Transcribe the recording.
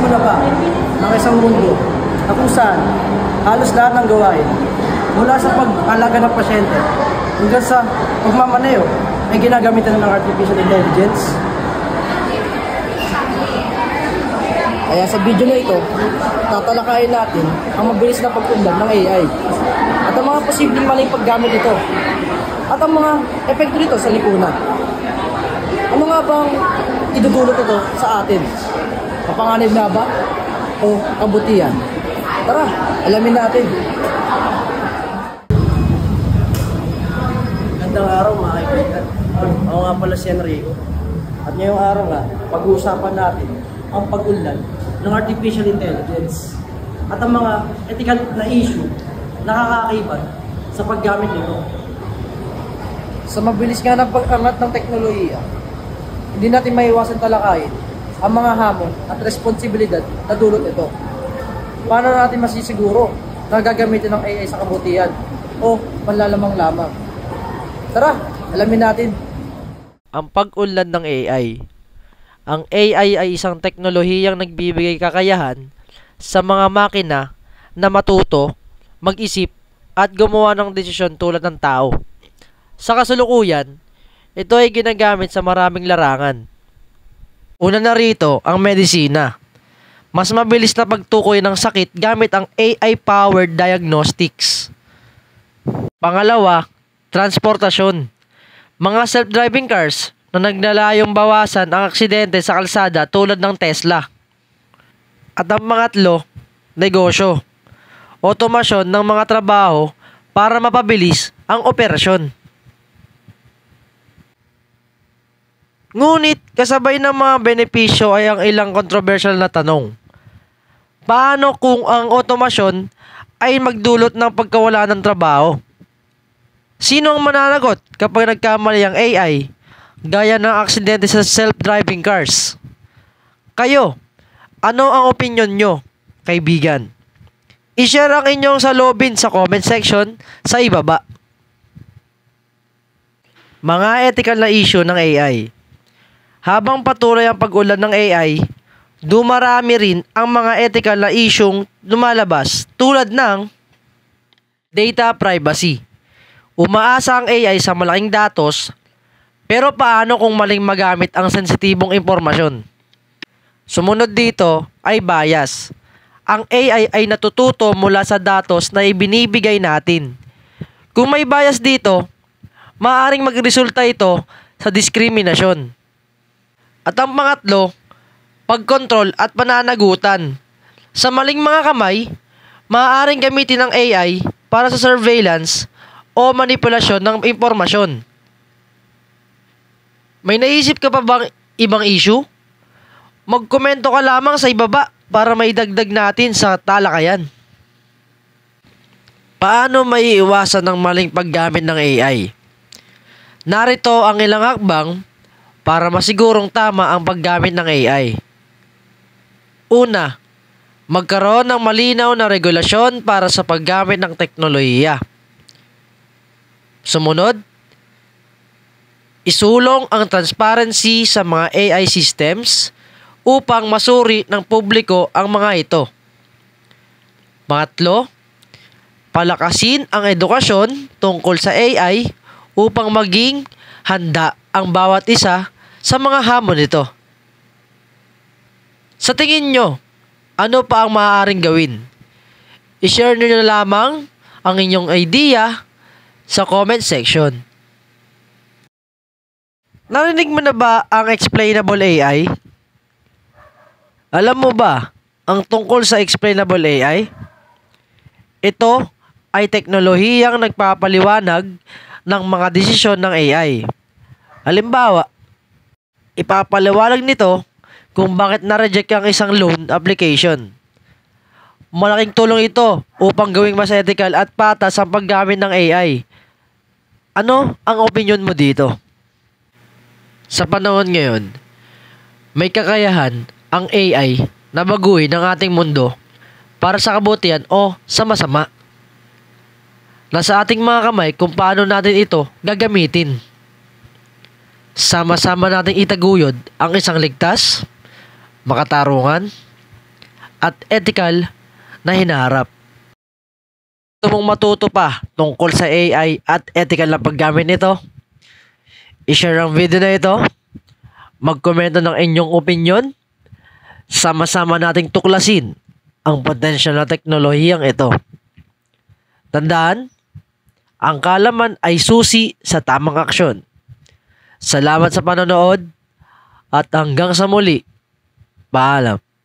mo na ba ang isang mundo na kung saan halos lahat ng gawain mula sa pag-alaga ng pasyente hanggang sa pagmamaneho ay ginagamitan ng artificial intelligence? Kaya sa video na ito, tatalakayin natin ang mabilis na pag-unlad ng AI at ang mga posibleng maling paggamit nito at ang mga epekto nito sa lipunan. Ano nga bang idudulot ito sa atin? Kapanganib na ba o kabutihan? Tara, alamin natin. Gandang araw mga kaibigan. Ako nga pala si Enrico. At ngayong araw nga, pag-uusapan natin ang pag-unlad ng artificial intelligence at ang mga ethical na issue na nakakakibat sa paggamit nito. Sa mabilis nga ng pag-angat ng teknolohiya, hindi natin maiwasan talakayin ang mga hamon at responsibilidad na dulot ito. Paano natin masisiguro na gagamitin ng AI sa kabutihan o panlalamang lamang? Tara, alamin natin. Ang pag-unlad ng AI. Ang AI ay isang teknolohiyang nagbibigay kakayahan sa mga makina na matuto, mag-isip at gumawa ng desisyon tulad ng tao. Sa kasalukuyan, ito ay ginagamit sa maraming larangan. Una na rito ang medisina. Mas mabilis na pagtukoy ng sakit gamit ang AI-powered diagnostics. Pangalawa, transportasyon. Mga self-driving cars na naglalayong bawasan ang aksidente sa kalsada tulad ng Tesla. At ang pangatlo, negosyo. Otomasyon ng mga trabaho para mapabilis ang operasyon. Ngunit kasabay ng mga benepisyo ay ang ilang controversial na tanong. Paano kung ang otomasyon ay magdulot ng pagkawala ng trabaho? Sino ang mananagot kapag nagkamali ang AI, gaya ng aksidente sa self-driving cars? Kayo, ano ang opinion nyo, kaibigan? I-share ang inyong saloobin sa comment section sa ibaba. Mga ethical na issue ng AI. Habang patuloy ang pag-unlad ng AI, dumarami rin ang mga ethical na isyung lumalabas tulad ng data privacy. Umaasa ang AI sa malaking datos, pero paano kung maling magamit ang sensitibong impormasyon? Sumunod dito ay bias. Ang AI ay natututo mula sa datos na ibinibigay natin. Kung may bias dito, maaaring magresulta ito sa diskriminasyon. At ang pangatlo, pagkontrol at pananagutan. Sa maling mga kamay, maaaring gamitin ng AI para sa surveillance o manipulasyon ng impormasyon. May naisip ka pa bang ibang issue? Magkomento ka lamang sa ibaba para maidagdag natin sa talakayan. Paano maiiwasan ng maling paggamit ng AI? Narito ang ilang hakbang para masigurong tama ang paggamit ng AI. Una, magkaroon ng malinaw na regulasyon para sa paggamit ng teknolohiya. Sumunod, isulong ang transparency sa mga AI systems upang masuri ng publiko ang mga ito. Pangatlo, palakasin ang edukasyon tungkol sa AI upang maging handa ang bawat isa sa mga hamon nito. Sa tingin nyo, ano pa ang maaaring gawin? I-share nyo na lamang ang inyong idea sa comment section. Narinig mo na ba ang explainable AI? Alam mo ba ang tungkol sa explainable AI? Ito ay teknolohiyang nagpapaliwanag ng mga desisyon ng AI. Halimbawa, ipapaliwanag nito kung bakit na-reject ang isang loan application. Malaking tulong ito upang gawing mas ethical at patas ang paggamit ng AI. Ano ang opinion mo dito? Sa panahon ngayon, may kakayahan ang AI na baguhin ang ating mundo para sa kabutihan o sa masama. Nasa ating mga kamay kung paano natin ito gagamitin. Sama-sama nating itaguyod ang isang ligtas, makatarungan, at ethical na hinaharap. Gusto mong matuto pa tungkol sa AI at ethical na paggamit nito? I-share ang video na ito, magkomento ng inyong opinion, sama-sama nating tuklasin ang potensyal na teknolohiyang ito. Tandaan, ang kaalaman ay susi sa tamang aksyon. Salamat sa panonood at hanggang sa muli. Paalam.